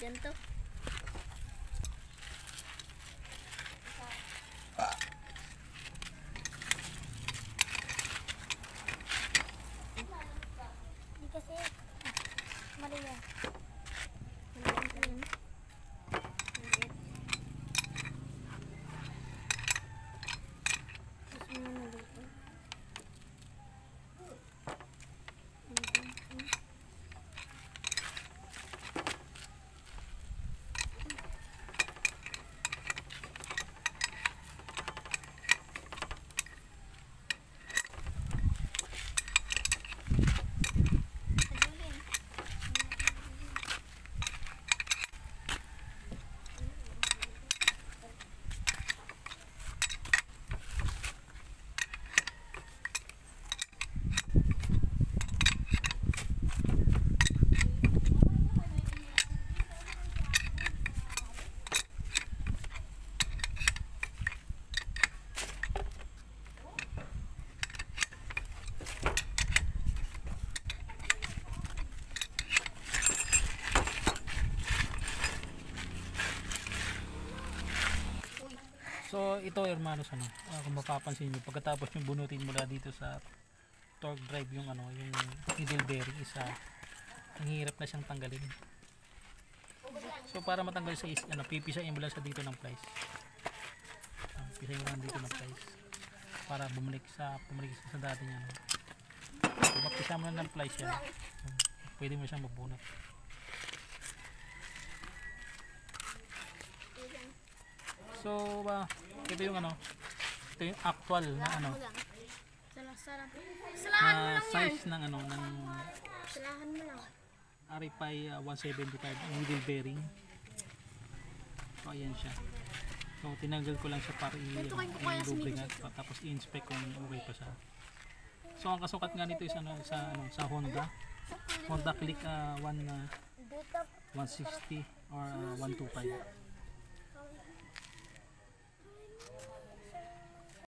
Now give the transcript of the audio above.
dyan to. Hindi kasi mali yan. So ito hermanos, kung mapapansin nyo, pagkatapos nyo bunutin mula dito sa torque drive yung yung needle bearing, ang hirap na siyang tanggalin. So para matanggal sa pipisain mo lang sa dito ng plies. Pisain mo lang dito ng plies para bumalik sa dati niya. Kung mapisa mo lang ng plies yan, pwede mo siyang mabunot. So ito yung ito yung actual na na size ng Salahan mo lang. RFI 175 needle bearing. So ayan siya. So tinanggal ko lang siya para i-lubricate tapos i-inspect kung okay pa siya. So ang kasukat nga nito is sa Honda Click 160 or 125.